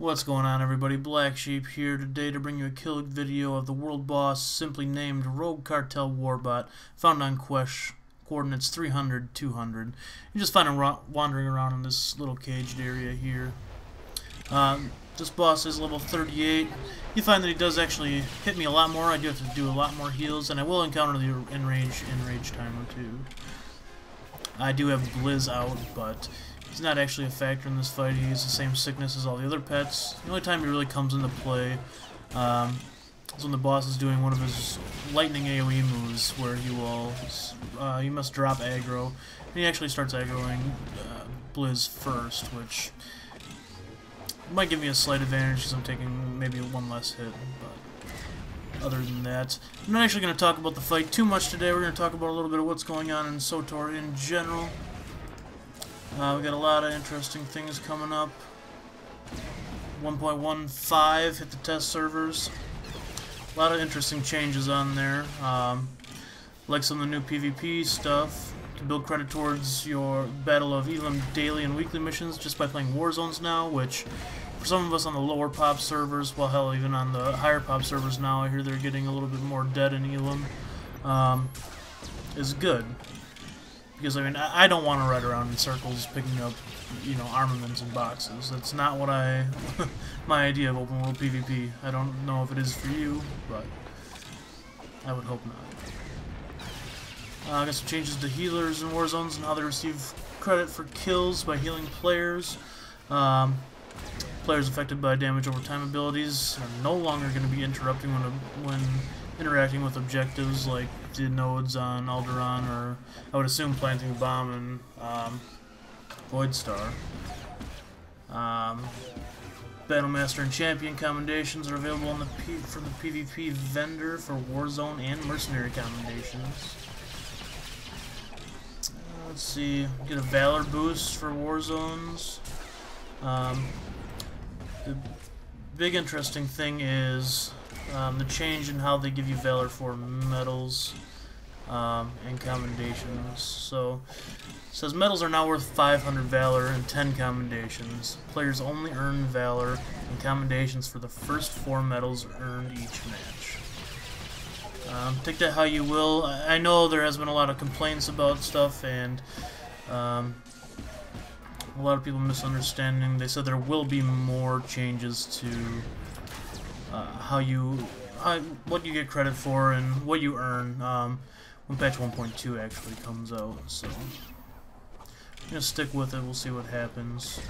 What's going on, everybody? Black Sheep here today to bring you a kill video of the world boss simply named Rogue Cartel Warbot, found on Quesh, coordinates 300, 200. You just find him wandering around in this little caged area here. This boss is level 38. You find that he does actually hit me a lot more. I do have to do a lot more heals, and I will encounter the enrage timer too. I do have Blizz out, but he's not actually a factor in this fight. He has the same sickness as all the other pets. The only time he really comes into play is when the boss is doing one of his lightning AoE moves, where he must drop aggro, and he actually starts aggroing Blizz first, which might give me a slight advantage because I'm taking maybe one less hit, but other than that, I'm not actually going to talk about the fight too much today. We're going to talk about a little bit of what's going on in SWTOR in general. We got a lot of interesting things coming up. 1.15 hit the test servers. A lot of interesting changes on there. Like some of the new PvP stuff. You can build credit towards your Battle of Elam daily and weekly missions just by playing war zones now, which for some of us on the lower pop servers, well hell, even on the higher pop servers now, I hear they're getting a little bit more dead in Elam, is good. Because, I mean, I don't want to ride around in circles picking up, you know, armaments and boxes. That's not what my idea of open world PvP. I don't know if it is for you, but I would hope not. I got some changes to healers in war zones and how they receive credit for kills by healing players. Players affected by damage over time abilities are no longer going to be interrupting when interacting with objectives like the nodes on Alderaan, or I would assume planting a bomb in Void Star. Battlemaster and Champion commendations are available on from the PvP vendor for Warzone and Mercenary commendations. Let's see, get a Valor boost for Warzones. The big interesting thing is the change in how they give you Valor for medals and commendations. So it says medals are now worth 500 Valor and 10 commendations. Players only earn Valor and commendations for the first 4 medals earned each match. Take that how you will. I know there has been a lot of complaints about stuff, and a lot of people misunderstanding. They said there will be more changes to what you get credit for and what you earn when patch 1.2 actually comes out. So I'm gonna stick with it. We'll see what happens.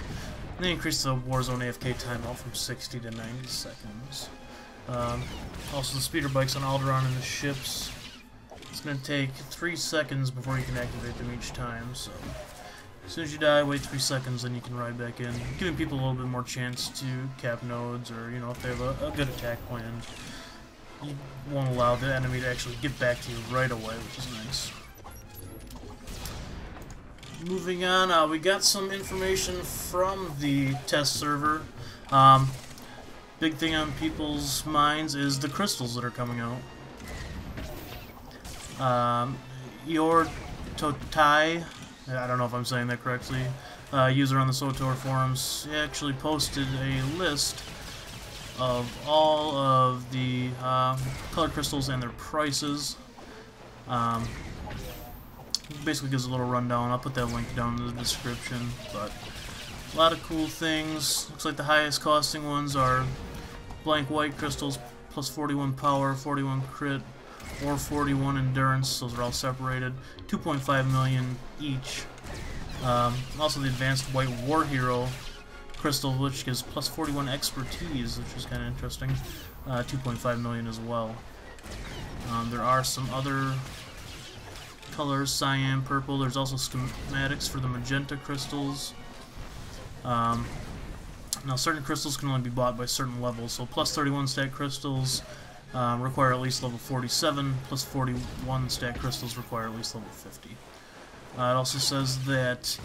And they increase the Warzone AFK timeout from 60 to 90 seconds. Also, the speeder bikes on Alderaan and the ships. It's gonna take 3 seconds before you can activate them each time. So as soon as you die, wait 3 seconds, then you can ride back in, giving people a little bit more chance to cap nodes, or, you know, if they have a good attack plan, you won't allow the enemy to actually get back to you right away, which is nice. Moving on, we got some information from the test server. Big thing on people's minds is the crystals that are coming out. Your Totai, I don't know if I'm saying that correctly, user on the SWTOR forums, he actually posted a list of all of the colored crystals and their prices. Basically gives a little rundown. I'll put that link down in the description, but a lot of cool things. Looks like the highest costing ones are blank white crystals plus 41 power, 41 crit, or 41 endurance. Those are all separated. 2.5 million each. Also the advanced white war hero crystal, which gives plus 41 expertise, which is kind of interesting. 2.5 million as well. There are some other colors, cyan, purple. There's also schematics for the magenta crystals. Now certain crystals can only be bought by certain levels, so plus 31 stat crystals require at least level 47, plus 41 stat crystals require at least level 50. It also says that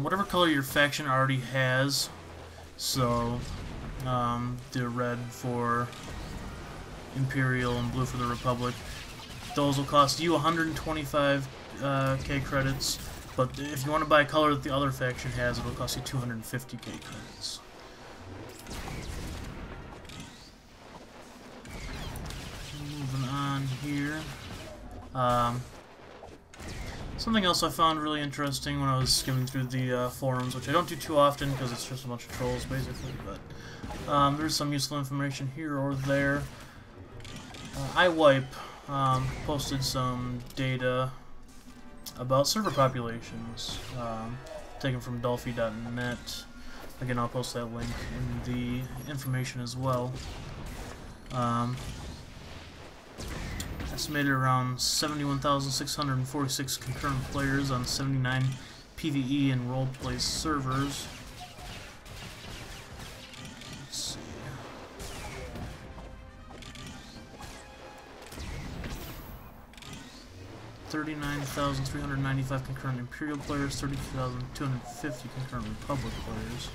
whatever color your faction already has, so the red for Imperial and blue for the Republic, those will cost you 125k credits, but if you want to buy a color that the other faction has, it will cost you 250k credits. Something else I found really interesting when I was skimming through the forums, which I don't do too often because it's just a bunch of trolls basically, but there's some useful information here or there. iWipe posted some data about server populations, taken from Dolphy.net. Again, I'll post that link in the information as well. Estimated around 71,646 concurrent players on 79 PvE and roleplay servers. Let's see. 39,395 concurrent Imperial players, 32,250 concurrent Republic players.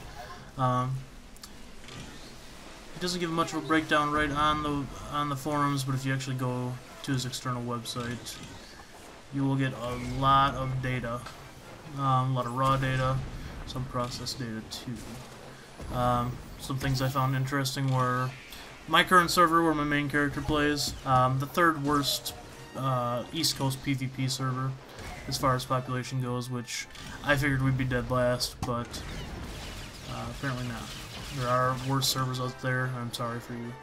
It doesn't give much of a breakdown right on the forums, but if you actually go to his external website, you will get a lot of data, a lot of raw data, some processed data too. Some things I found interesting were my current server, where my main character plays, the third worst East Coast PvP server as far as population goes, which I figured we'd be dead last, but apparently not. There are worse servers out there. I'm sorry for you.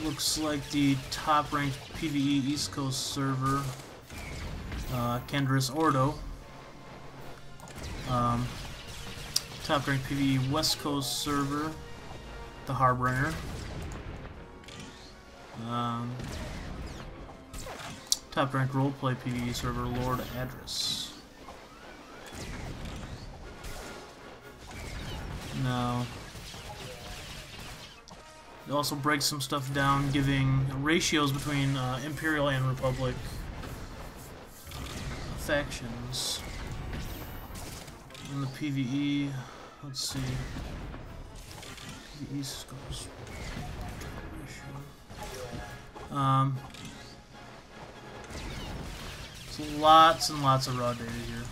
Looks like the top-ranked PvE East Coast server, Kendris Ordo. Top-ranked PvE West Coast server, the Harbinger. Top-ranked roleplay PvE server, Lord Address. Now, it also breaks some stuff down, giving ratios between Imperial and Republic factions. In the PvE, let's see. PvE scores. So lots and lots of raw data here.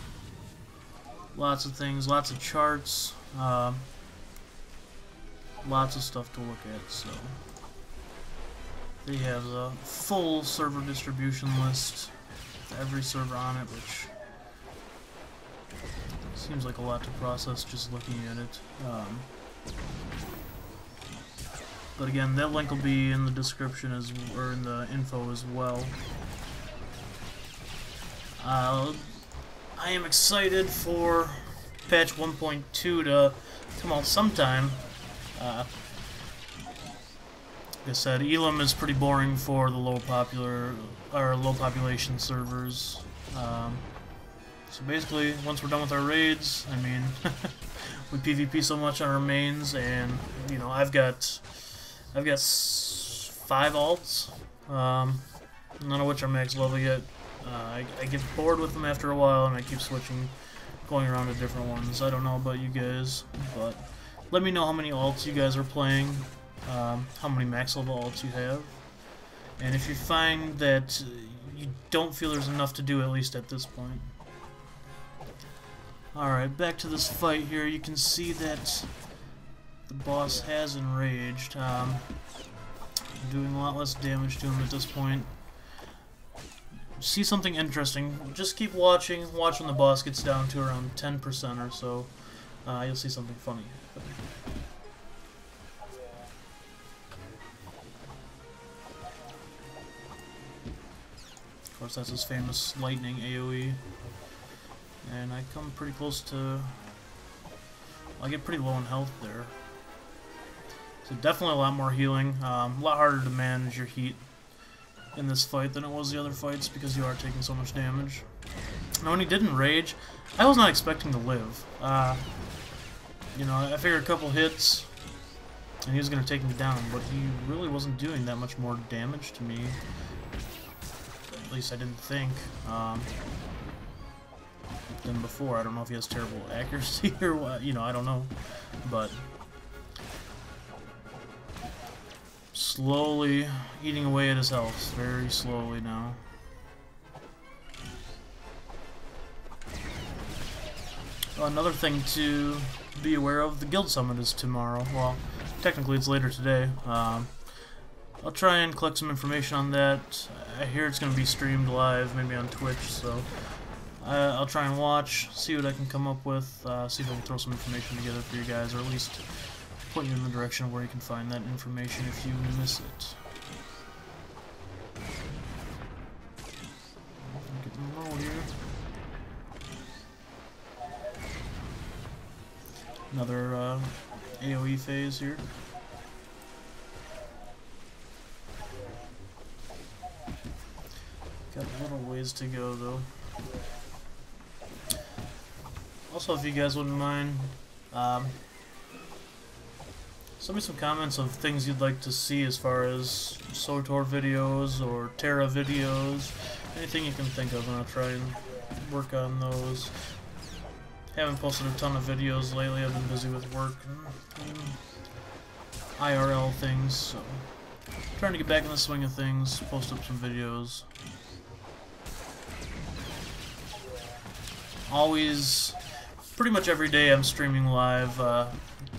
Lots of things, lots of charts. Lots of stuff to look at, so they have a full server distribution list with every server on it, which seems like a lot to process just looking at it. But again, that link will be in the description or in the info as well. I am excited for patch 1.2 to come out sometime. Like I said, Elam is pretty boring for the low population servers. So basically, once we're done with our raids, I mean, we PvP so much on our mains, and you know, I've got 5 alts, none of which are max level yet. I get bored with them after a while, and I keep switching, going around to different ones. I don't know about you guys, but let me know how many alts you guys are playing, how many max level alts you have, and if you find that you don't feel there's enough to do, at least at this point. Alright, back to this fight here. You can see that the boss has enraged. Doing a lot less damage to him at this point. See something interesting, just keep watching. Watch when the boss gets down to around 10% or so. You'll see something funny happen. Of course, that's his famous lightning AoE. And I come pretty close to... I get pretty low in health there. So definitely a lot more healing. A lot harder to manage your heat in this fight than it was the other fights, because you are taking so much damage. Now, when he didn't rage, I was not expecting to live. You know, I figured a couple hits and he was going to take me down, but he really wasn't doing that much more damage to me. At least I didn't think. Than before. I don't know if he has terrible accuracy or what, you know, I don't know. But slowly eating away at his health, very slowly now. Another thing to be aware of, the Guild Summit is tomorrow. Well, technically it's later today. I'll try and collect some information on that. I hear it's going to be streamed live, maybe on Twitch, so I'll try and watch, see what I can come up with, see if I can throw some information together for you guys, or at least point you in the direction of where you can find that information if you miss it. Getting low here. Another AoE phase here. Got a little ways to go though. Also, if you guys wouldn't mind, send me some comments of things you'd like to see as far as SWTOR videos or Terra videos, anything you can think of, and I'll try and work on those. Haven't posted a ton of videos lately. I've been busy with work and IRL things, so trying to get back in the swing of things, post up some videos. Always, pretty much every day I'm streaming live,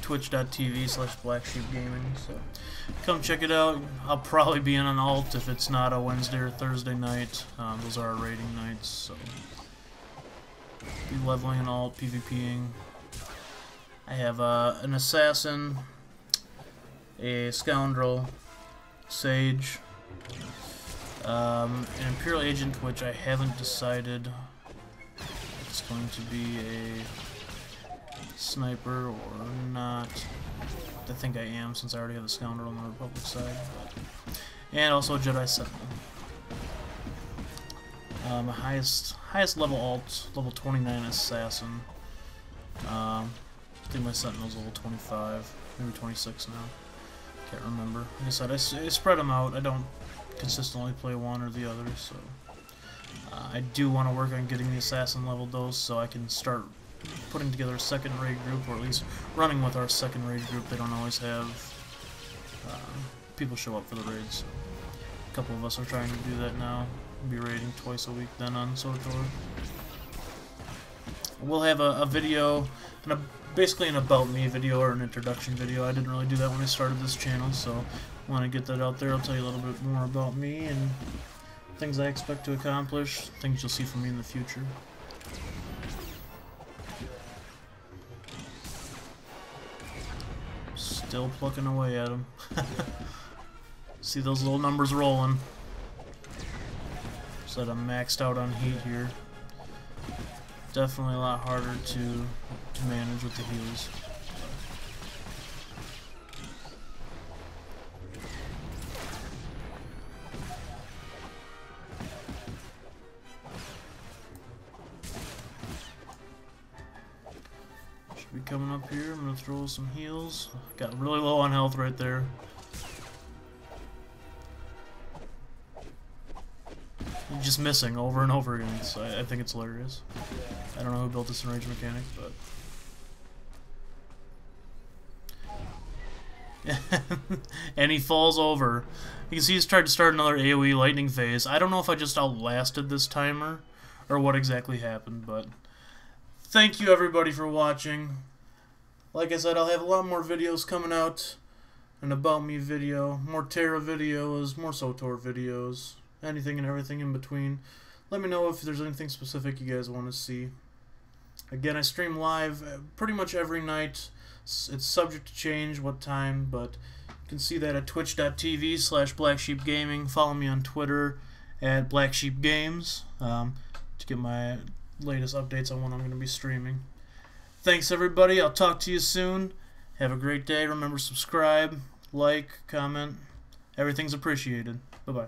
twitch.tv/blacksheepgaming, so come check it out. I'll probably be in an alt if it's not a Wednesday or Thursday night. Those are our raiding nights, so be leveling an alt, PvPing. I have an assassin, a scoundrel, sage, an imperial agent, which I haven't decided if it's going to be a sniper or not. I think I am, since I already have the scoundrel on the Republic side. And also a Jedi Sentinel. Highest level alt, level 29 assassin. I think my Sentinel's level 25, maybe 26 now. Can't remember. Like I said, I spread them out. I don't consistently play one or the other, so I do want to work on getting the assassin leveled though, so I can start putting together a second raid group, or at least running with our second raid group. They don't always have people show up for the raids. A couple of us are trying to do that now. We'll be raiding twice a week then on SWTOR. We'll have a video, basically an about me video or an introduction video. I didn't really do that when I started this channel, so I want to get that out there. I'll tell you a little bit more about me and things I expect to accomplish, things you'll see from me in the future. Still plucking away at them. See those little numbers rolling. So that I'm maxed out on heat here. Definitely a lot harder to manage with the heals. Should be coming up here. I'm gonna throw some heals. Got really low on health right there. Just missing over and over again, so I think it's hilarious. I don't know who built this enrage mechanic, but and he falls over. You can see he's tried to start another AoE lightning phase. I don't know if I just outlasted this timer or what exactly happened, but thank you everybody for watching. Like I said, I'll have a lot more videos coming out. An about me video, more Terra videos, more SWTOR videos. Anything and everything in between. Let me know if there's anything specific you guys want to see. Again, I stream live pretty much every night. It's subject to change what time, but you can see that at twitch.tv/blacksheepgaming. Follow me on Twitter at blacksheepgames to get my latest updates on when I'm going to be streaming. Thanks everybody. I'll talk to you soon. Have a great day. Remember, subscribe, like, comment. Everything's appreciated. Bye-bye.